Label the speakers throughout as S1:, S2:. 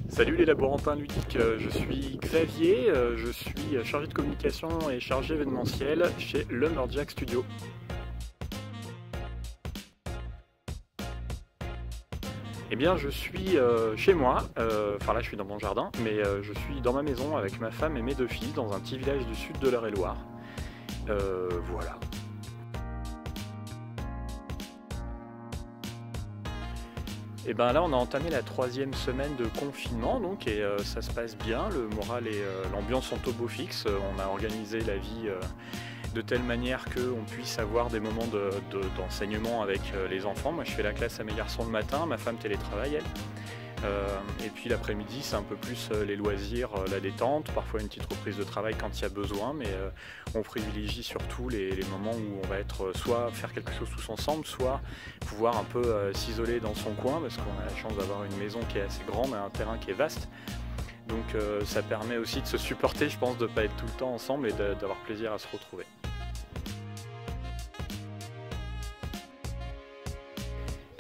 S1: Salut les laborantins ludiques, je suis Xavier, je suis chargé de communication et chargé événementiel chez Lumberjack Studio. Eh bien je suis chez moi, enfin là je suis dans mon jardin, mais je suis dans ma maison avec ma femme et mes deux filles dans un petit village du sud de l'Eure-et-Loir. Voilà. Et ben là on a entamé la 3e semaine de confinement donc et ça se passe bien, le moral et l'ambiance sont au beau fixe. On a organisé la vie de telle manière qu'on puisse avoir des moments d'enseignement avec les enfants. Moi je fais la classe à mes garçons le matin, ma femme télétravaille elle. Et puis l'après-midi c'est un peu plus les loisirs, la détente, parfois une petite reprise de travail quand il y a besoin, mais on privilégie surtout les moments où on va être soit faire quelque chose tous ensemble, soit pouvoir un peu s'isoler dans son coin parce qu'on a la chance d'avoir une maison qui est assez grande et un terrain qui est vaste. Donc ça permet aussi de se supporter, je pense, de ne pas être tout le temps ensemble et d'avoir plaisir à se retrouver.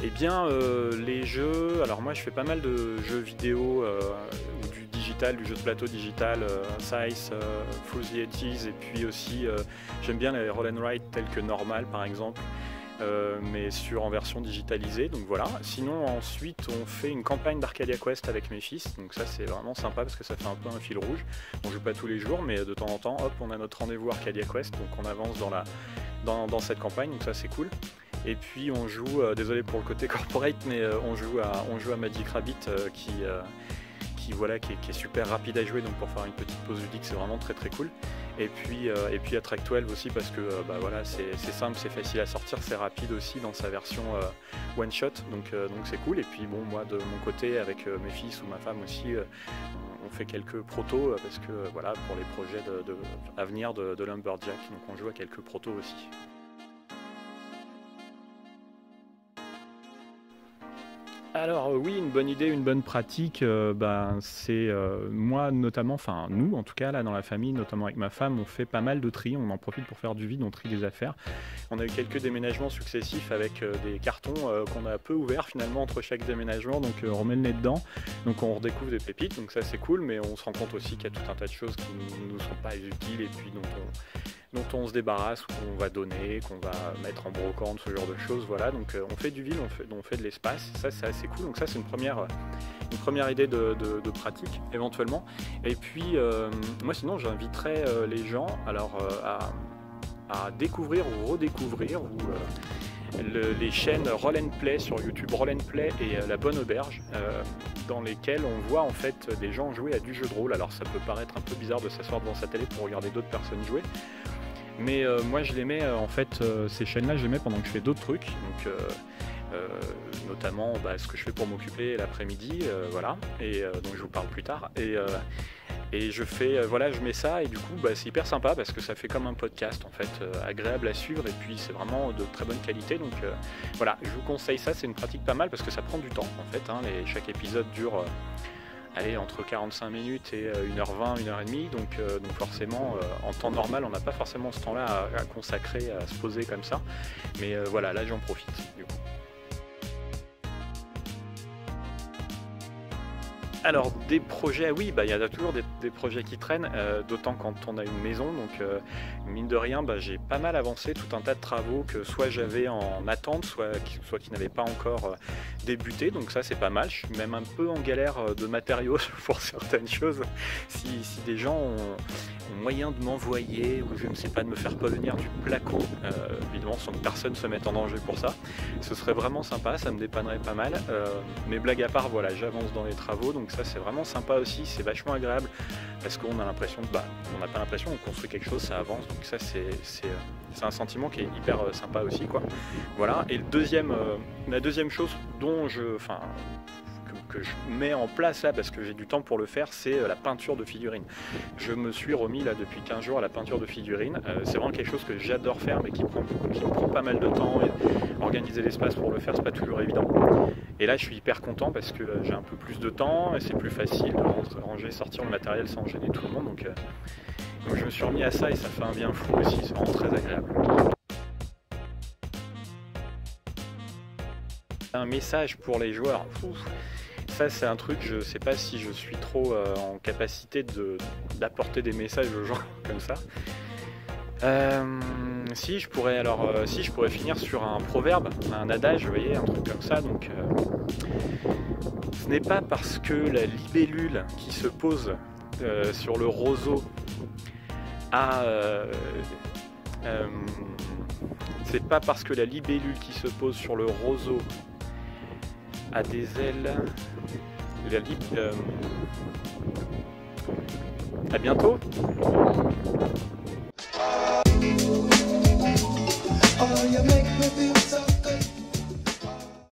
S1: Eh bien, les jeux, alors moi je fais pas mal de jeux vidéo ou du digital, du jeu de plateau digital, Size, Through the Edges, et puis aussi j'aime bien les roll and ride tels que Normal par exemple, mais en version digitalisée, donc voilà. Sinon ensuite on fait une campagne d'Arcadia Quest avec mes fils, donc ça c'est vraiment sympa parce que ça fait un peu un fil rouge. On joue pas tous les jours, mais de temps en temps, hop, on a notre rendez-vous Arcadia Quest, donc on avance dans cette campagne, donc ça c'est cool. Et puis on joue, désolé pour le côté corporate, mais on joue à Magic Rabbit qui est super rapide à jouer, donc pour faire une petite pause ludique c'est vraiment très très cool. Et puis à Track 12 aussi parce que voilà, c'est simple, c'est facile à sortir, c'est rapide aussi dans sa version one shot, donc c'est cool. Et puis bon, moi de mon côté avec mes fils ou ma femme aussi, on fait quelques protos parce que voilà, pour les projets à venir de Lumberjack, donc on joue à quelques protos aussi. Alors oui, une bonne idée, une bonne pratique, c'est moi notamment, enfin nous en tout cas là dans la famille, notamment avec ma femme, on fait pas mal de tri, on en profite pour faire du vide, on trie des affaires. On a eu quelques déménagements successifs avec des cartons qu'on a peu ouverts finalement entre chaque déménagement, donc on remet le nez dedans, donc on redécouvre des pépites, donc ça c'est cool, mais on se rend compte aussi qu'il y a tout un tas de choses qui ne nous sont pas utiles et puis dont on se débarrasse, qu'on va donner, qu'on va mettre en brocante, ce genre de choses, voilà. Donc on fait du vide, on fait de l'espace, ça c'est assez cool. Donc ça c'est une première idée de pratique éventuellement. Et puis moi sinon j'inviterais les gens alors à découvrir ou redécouvrir les chaînes Roll and Play sur YouTube, Roll and Play et La Bonne Auberge, dans lesquelles on voit en fait des gens jouer à du jeu de rôle. Alors ça peut paraître un peu bizarre de s'asseoir devant sa télé pour regarder d'autres personnes jouer, mais moi je les mets en fait, ces chaînes-là je les mets pendant que je fais d'autres trucs, donc notamment ce que je fais pour m'occuper l'après-midi, voilà, et donc je vous parle plus tard. Et je fais, voilà, je mets ça et du coup c'est hyper sympa parce que ça fait comme un podcast en fait, agréable à suivre et puis c'est vraiment de très bonne qualité, donc voilà, je vous conseille ça, c'est une pratique pas mal parce que ça prend du temps en fait, hein, chaque épisode dure entre 45 minutes et 1h20, 1h30, donc forcément en temps normal on n'a pas forcément ce temps-là à consacrer, à se poser comme ça, mais voilà, là j'en profite du coup. Alors des projets, oui, il y en a toujours des projets qui traînent, d'autant quand on a une maison, donc mine de rien j'ai pas mal avancé tout un tas de travaux que soit j'avais en attente, soit qui n'avaient pas encore débuté, donc ça c'est pas mal. Je suis même un peu en galère de matériaux pour certaines choses. Si des gens ont moyen de m'envoyer, ou je ne sais pas, de me faire parvenir du placo, évidemment sans que personne se mette en danger pour ça, ce serait vraiment sympa, ça me dépannerait pas mal. Mais blague à part, voilà, j'avance dans les travaux, donc ça c'est vraiment sympa aussi, c'est vachement agréable parce qu'on a l'impression on n'a pas l'impression, on construit quelque chose, ça avance, donc ça c'est un sentiment qui est hyper sympa aussi, quoi. Voilà. Et la deuxième chose que je mets en place là parce que j'ai du temps pour le faire, c'est la peinture de figurines. Je me suis remis là depuis 15 jours à la peinture de figurines. C'est vraiment quelque chose que j'adore faire mais qui me prend pas mal de temps, et organiser l'espace pour le faire c'est pas toujours évident. Et là je suis hyper content parce que j'ai un peu plus de temps et c'est plus facile de ranger, sortir le matériel sans gêner tout le monde. Donc je me suis remis à ça et ça fait un bien fou aussi, c'est vraiment très agréable. Un message pour les joueurs. ça c'est un truc, je sais pas si je suis trop en capacité d'apporter des messages aux gens comme ça. Si je pourrais finir sur un proverbe, un adage, vous voyez, un truc comme ça. Donc ce n'est pas parce que la libellule qui se pose sur le roseau c'est pas parce que la libellule qui se pose sur le roseau a des ailes. À bientôt. Oh, you make me feel